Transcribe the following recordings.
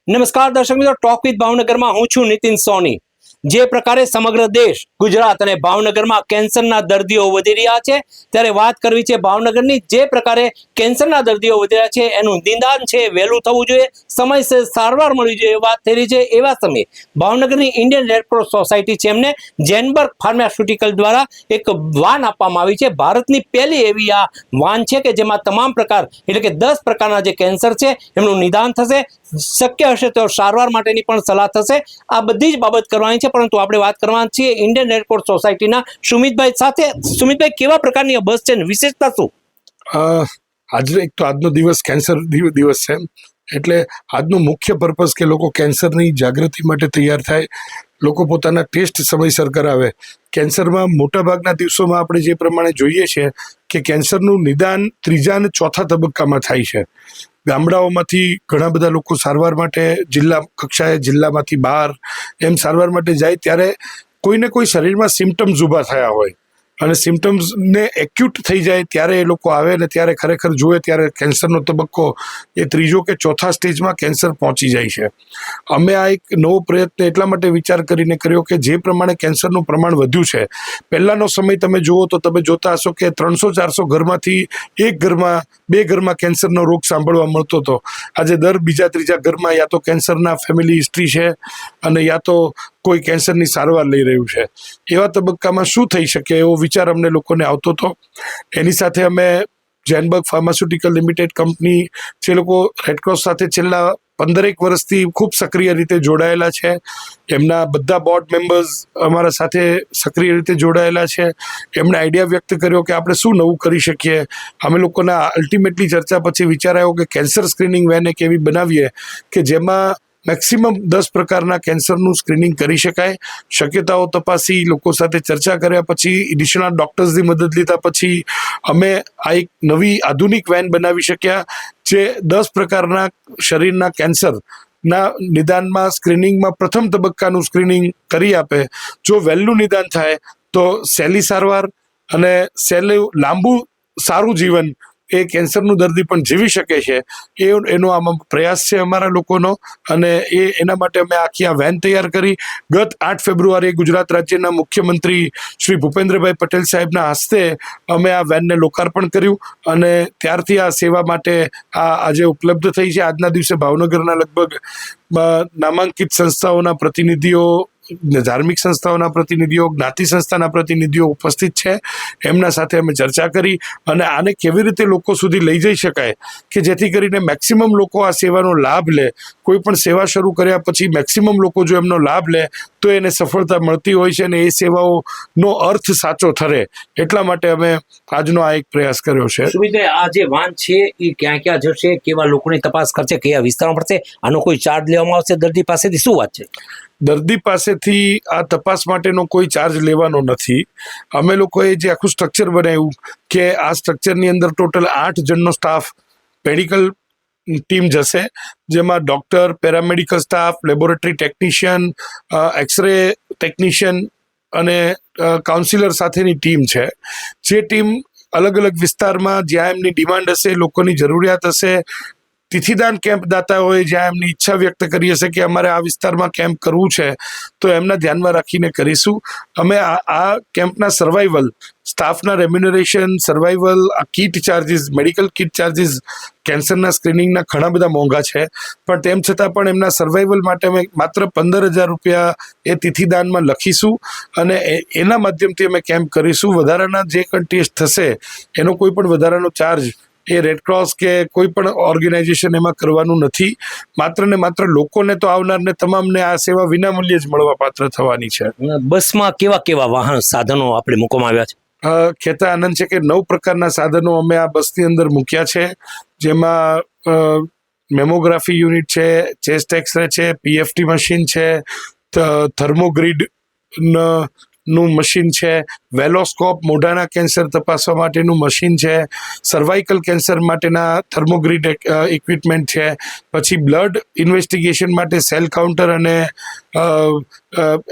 નમસ્કાર દર્શક મિત્રો, ટોક વિથ ભાવનગરમાં હું છું નીતિન સોની। જે પ્રકારે સમગ્ર દેશ, ગુજરાત અને ભાવનગરમાં કેન્સરના દર્દીઓ વધી રહ્યા છે, ત્યારે વાત કરવી છે ભાવનગરની। જે પ્રકારે કેન્સરના દર્દીઓ વધી રહ્યા છે એનું નિદાન છે વહેલું થવું જોઈએ, સમયસર સારવાર મળવી જોઈએ, વાત થઈ રહી છે। એવા સમયે ભાવનગરની ઇન્ડિયન રેડક્રોસ સોસાયટી છે એમને જેનબર્ગ ફાર્માસ્યુટિકલ દ્વારા એક વાન આપવામાં આવી છે। ભારતની પહેલી એવી આ વાન છે કે જેમાં તમામ પ્રકાર એટલે કે 10 પ્રકારના જે કેન્સર છે એમનું નિદાન થશે, શક્ય હશે તો સારવાર માટેની પણ સલાહ થશે। આ બધી જ બાબત કરવાની છે, પરંતુ આપણે વાત કરવાની છીએ ઇન્ડિયન રેડક્રોસ સોસાયટીના સુમિતભાઈ સાથે। સુમિતભાઈ, કેવા પ્રકારની આ બસ છે, વિશેષતા શું? આજનો દિવસ કેન્સર દિવસ છે, એટલે આજનો મુખ્ય પર્પઝ કે લોકો કેન્સરની જાગૃતિ માટે તૈયાર થાય, લોકો પોતાના ટેસ્ટ સમયસર કરાવે। કેન્સરમાં મોટાભાગના દિવસોમાં આપણે જે પ્રમાણે જોઈએ છે કે કેન્સરનું નિદાન 3જા અને 4થા તબક્કામાં થાય છે। ગામડાઓમાંથી ઘણા બધા લોકો સારવાર માટે જિલ્લા કક્ષાએ, જિલ્લામાંથી બહાર એમ સારવાર માટે જાય, ત્યારે કોઈને કોઈ શરીરમાં સિમ્ટમ્સ ઊભા થયા હોય અને સિમ્ટમ્સને એક્યુટ થઈ જાય ત્યારે એ લોકો આવે ને ત્યારે ખરેખર જુએ ત્યારે કેન્સરનો તબક્કો એ 3જો કે 4થા સ્ટેજમાં કેન્સર પહોંચી જાય છે। અમે આ એક નવો પ્રયત્ન એટલા માટે વિચાર કરીને કર્યો કે જે પ્રમાણે કેન્સરનું પ્રમાણ વધ્યું છે, પહેલાંનો સમય તમે જુઓ તો તમે જોતા હશો કે 300-400 ઘરમાંથી એક ઘરમાં, 2 ઘરમાં કેન્સરનો રોગ સાંભળવા મળતો હતો। આજે દર બીજા ત્રીજા ઘરમાં યા તો કેન્સરના ફેમિલી હિસ્ટ્રી છે અને યા તો કોઈ કેન્સરની સારવાર લઈ રહ્યું છે। એવા તબક્કામાં શું થઈ શકે એવો વિચાર અમને લોકોને આવતો હતો। એની સાથે અમે જેનબર્ગ ફાર્માસ્યુટિકલ લિમિટેડ કંપની જે લોકો રેડક્રોસ સાથે છેલ્લા 15 વર્ષથી ખૂબ સક્રિય રીતે જોડાયેલા છે, એમના બધા બોર્ડ મેમ્બર્સ અમારા સાથે સક્રિય રીતે જોડાયેલા છે। એમણે આઈડિયા વ્યક્ત કર્યો કે આપણે શું નવું કરી શકીએ। અમે લોકોના અલ્ટિમેટલી ચર્ચા પછી વિચાર આવ્યો કે કેન્સર સ્ક્રીનિંગ વેન એક એવી બનાવીએ કે જેમાં મેક્સિમમ 10 પ્રકારના કેન્સરનું સ્ક્રીનિંગ કરી શકાય। શક્યતાઓ તપાસી, લોકો સાથે ચર્ચા કર્યા પછી, એડિશનલ ડૉક્ટર્સની મદદ લીધા પછી અમે આ એક નવી આધુનિક વેન બનાવી શક્યા જે 10 પ્રકારના શરીરના કેન્સરના નિદાનમાં, સ્ક્રીનિંગમાં પ્રથમ તબક્કાનું સ્ક્રીનિંગ કરી આપે। જો વહેલું નિદાન થાય તો સહેલી સારવાર અને લાંબુ સારું જીવન એ કેન્સરનું દર્દી પણ જીવી શકે છે, એનો આમાં પ્રયાસ છે અમારા લોકોનો। અને એના માટે અમે આખી આ વેન તૈયાર કરી। ગત 8 ફેબ્રુઆરીએ ગુજરાત રાજ્યના મુખ્યમંત્રી શ્રી ભૂપેન્દ્રભાઈ પટેલ સાહેબના હસ્તે અમે આ વેનને લોકાર્પણ કર્યું અને ત્યારથી આ સેવા માટે આજે ઉપલબ્ધ થઈ છે। આજના દિવસે ભાવનગરના લગભગ નામાંકિત સંસ્થાઓના પ્રતિનિધિઓ, ધાર્મિક સંસ્થાઓના પ્રતિનિધિઓ, જ્ઞાતિ સંસ્થાના પ્રતિનિધિઓ ઉપસ્થિત છે। એમના સાથે અમે ચર્ચા કરી અને આને કેવી રીતે લોકો સુધી લઈ જઈ શકાય કે જેથી કરીને મેક્સિમમ લોકો આ સેવાનો લાભ લે। કોઈ પણ સેવા શરૂ કર્યા પછી મેક્સિમમ લોકો જો એમનો લાભ લે તો એને સફળતા મળતી હોય છે અને એ સેવાઓનો અર્થ સાચો ઠરે। એટલા માટે અમે આજનો આ એક પ્રયાસ કર્યો છે। સુમિતભાઈ, આ જે વાન છે એ ક્યાં ક્યાં જશે, કેવા લોકોની તપાસ કરશે, કયા વિસ્તારમાં પડશે, આનો કોઈ ચાર્જ લેવામાં આવશે દર્દી પાસેથી, શું વાત છે? દર્દી પાસેથી આ તપાસ માટેનો કોઈ ચાર્જ લેવાનો નથી। અમે લોકોએ જે આખું સ્ટ્રક્ચર બનાવ્યું કે આ સ્ટ્રક્ચરની અંદર ટોટલ 8 જણનો સ્ટાફ, મેડિકલ ટીમ જશે, જેમાં doctor, paramedical staff, laboratory technician, x-ray technician અને કાઉન્સિલર સાથેની ટીમ છે। જે ટીમ અલગ અલગ વિસ્તારમાં જ્યાં એમની ડિમાન્ડ હશે, લોકોની જરૂરિયાત હશે, તિથિદાન કેમ્પ દાતાઓએ જ્યાં એમની ઈચ્છા વ્યક્ત કરી હશે કે અમારે આ વિસ્તારમાં કેમ્પ કરવું છે તો એમના ધ્યાનમાં રાખીને કરીશું। અમે આ કેમ્પના સર્વાઈવલ, સ્ટાફના રેમ્યુનરેશન, સર્વાઈવલ, આ kit charges, medical kit charges કેન્સરના સ્ક્રીનિંગના ઘણા બધા મોંઘા છે, પણ તેમ છતાં પણ એમના સર્વાઈવલ માટે અમે માત્ર 15,000 રૂપિયા એ તિથિદાનમાં લખીશું અને એના માધ્યમથી અમે કેમ્પ કરીશું। વધારાના જે કંઈ ટેસ્ટ થશે એનો કોઈ પણ વધારાનો ચાર્જ એ રેડક્રોસ કે કોઈ પણ ઓર્ગેનાઇઝેશન એમાં કરવાનું નથી। માત્ર ને માત્ર લોકોને તો આવનારને તમામને આ સેવા વિનામૂલ્યે જ મળવા પાત્ર થવાની છે। બસમાં કેવા કેવા વાહન સાધનો આપણે મૂકવામાં આવ્યા છે? કહેતા આનંદ છે કે 9 પ્રકારના સાધનો અમે આ બસની અંદર મૂક્યા છે, જેમાં મેમોગ્રાફી યુનિટ છે, ચેસ્ટ એક્સરે છે, PFT મશીન છે, થર્મોગ્રીડ નું મશીન છે, વેલોસ્કોપ મોઢાના કેન્સર તપાસવા માટેનું મશીન છે, સર્વાઇકલ કેન્સર માટેના થર્મોગ્રીડ ઇક્વિપમેન્ટ છે, પછી બ્લડ ઇન્વેસ્ટિગેશન માટે સેલ કાઉન્ટર અને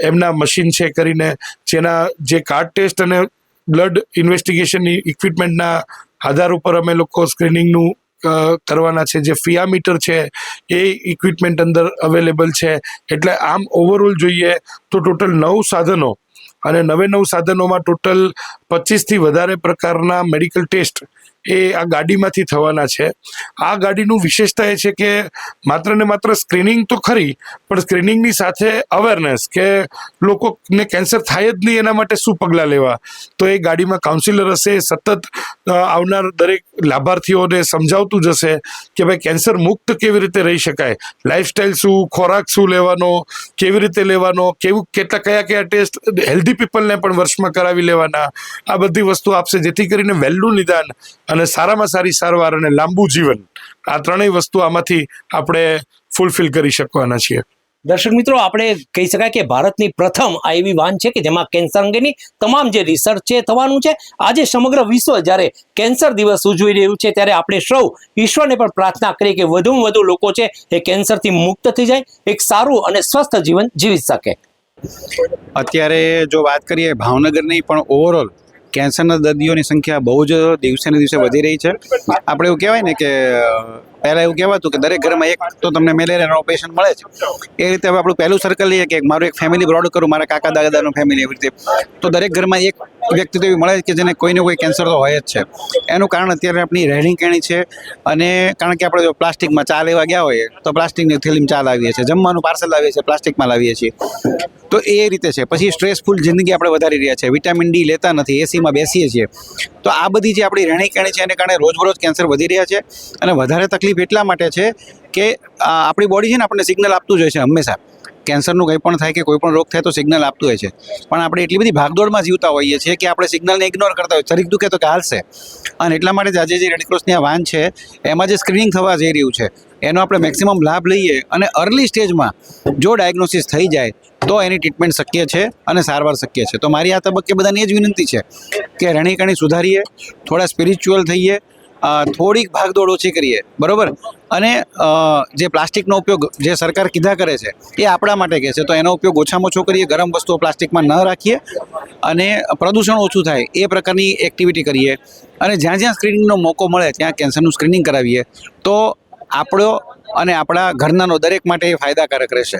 એમના મશીન છે કરીને જેના જે કાર્ડ ટેસ્ટ અને બ્લડ ઇન્વેસ્ટિગેશનની ઇક્વિપમેન્ટના આધાર ઉપર અમે લોકો સ્ક્રીનિંગનું કરવાના છે. જે ફિયામીટર છે એ ઇક્વિપમેન્ટ અંદર અવેલેબલ છે. એટલે આમ ઓવરઓલ જોઈએ તો ટોટલ 9 સાધનો અને 9 સાધનોમાં ટોટલ 25થી વધારે પ્રકારના મેડિકલ ટેસ્ટ એ આ ગાડીમાંથી થવાના છે. આ ગાડીનું વિશેષતા એ છે કે માત્ર ને માત્ર સ્ક્રીનિંગ તો ખરી, પણ સ્ક્રીનિંગની સાથે અવેરનેસ કે લોકોને કેન્સર થાય જ નહીં એના માટે શું પગલાં લેવા, તો એ ગાડીમાં કાઉન્સિલર હશે, સતત આવનાર દરેક લાભાર્થીઓને સમજાવતું જશે કે ભાઈ કેન્સર મુક્ત કેવી રીતે રહી શકાય, લાઈફસ્ટાઈલ શું, ખોરાક શું લેવાનો, કેવી રીતે લેવાનો, કયા ટેસ્ટ હેલ્ધી પીપલને પણ વર્ષમાં કરાવી લેવાના, આ બધી વસ્તુ આપશે, જેથી કરીને વહેલું નિદાન અને સારામાં સારી સારવાર અને લાંબુ જીવન, આ ત્રણેય વસ્તુ આમાંથી આપણે ફૂલફિલ કરી શકવાના છીએ. દર્શક મિત્રો, આપણે કહી શકાય કે ભારતની પ્રથમ આ એવી વાન છે કે જેમાં કેન્સર અંગેની તમામ જે રિસર્ચ છે થવાનું છે. આજે સમગ્ર વિશ્વ જ્યારે કેન્સર દિવસ ઉજવી રહ્યું છે ત્યારે આપણે સૌ ઈશ્વરને પણ પ્રાર્થના કરીએ કે વધુમાં વધુ લોકો છે એ કેન્સરથી મુક્ત થઈ જાય, એક સારું અને સ્વસ્થ જીવન જીવી શકે. અત્યારે જો વાત કરીએ ભાવનગરની, પણ ઓવરઓલ કેન્સરના દર્દીઓની સંખ્યા બહુ જ દિવસે ને દિવસે વધી રહી છે. આપણે એવું કહેવાય ને કે પહેલાં એવું કહેવાતું કે દરેક ઘરમાં એક તો તમને મેલેરિયાનો પેશન્ટ મળે છે. એ રીતે હવે આપણું પહેલું સર્કલ લઈએ કે મારું એક ફેમિલી બ્રોડ કરું, મારા કાકા દાદાનું ફેમિલી, એવી રીતે તો દરેક ઘરમાં એક વ્યક્તિ તો એવી મળે કે જેને કોઈને કોઈ કેન્સર તો હોય જ છે. એનું કારણ અત્યારે આપણી રહેણી કહેણી છે. અને કારણ કે આપણે જો પ્લાસ્ટિકમાં ચા લેવા ગયા હોઈએ તો પ્લાસ્ટિકની થેલીમાં ચા લાવીએ છીએ, જમવાનું પાર્સલ લાવીએ છીએ પ્લાસ્ટિકમાં લાવીએ છીએ. તો એ રીતે છે. પછી સ્ટ્રેસફુલ જિંદગી આપણે વધારી રહ્યા છીએ, વિટામિન ડી લેતા નથી, એસીમાં બેસીએ છીએ. તો આ બધી જે આપણી રહેણી કહેણી છે એને કારણે રોજબરોજ કેન્સર વધી રહ્યા છે. અને વધારે તકલીફ એટલા માટે છે કે આપણી બોડી છે ને આપણને સિગ્નલ આપતું જ હોય છે હંમેશા. કેન્સરનું કંઈ પણ થાય કે કોઈ પણ રોગ થાય તો સિગ્નલ આપતું હોય છે, પણ આપણે એટલી બધી ભાગદોડમાં જીવતા હોઈએ છીએ કે આપણે સિગ્નલને ઇગ્નોર કરતા હોઈએ. શરીર દુખે તો કે હાલશે. અને એટલા માટે જ આજે જે રેડક્રોસની આ વાન છે એમાં જે સ્ક્રીનિંગ થવા જઈ રહ્યું છે એનો આપણે મેક્સિમમ લાભ લઈએ અને અર્લી સ્ટેજમાં જો ડાયગ્નોસિસ થઈ જાય તો એની ટ્રીટમેન્ટ શક્ય છે અને સારવાર શક્ય છે. તો મારી આ તબક્કે બધાની એ જ વિનંતી છે કે રહેણીકરણી સુધારીએ, થોડા સ્પિરિચ્યુઅલ થઈએ, થોડીક ભાગદોડ ઓછી કરીએ, બરોબર. અને જે પ્લાસ્ટિકનો ઉપયોગ જે સરકાર કીધા કરે છે એ આપણા માટે કહે છે, તો એનો ઉપયોગ ઓછામાં ઓછો કરીએ, ગરમ વસ્તુઓ પ્લાસ્ટિકમાં ન રાખીએ અને પ્રદૂષણ ઓછું થાય એ પ્રકારની એક્ટિવિટી કરીએ. અને જ્યાં જ્યાં સ્ક્રીનિંગનો મોકો મળે ત્યાં કેન્સરનું સ્ક્રીનિંગ કરાવીએ તો આપણો અને આપણા ઘરનાનો દરેક માટે એ ફાયદાકારક રહેશે.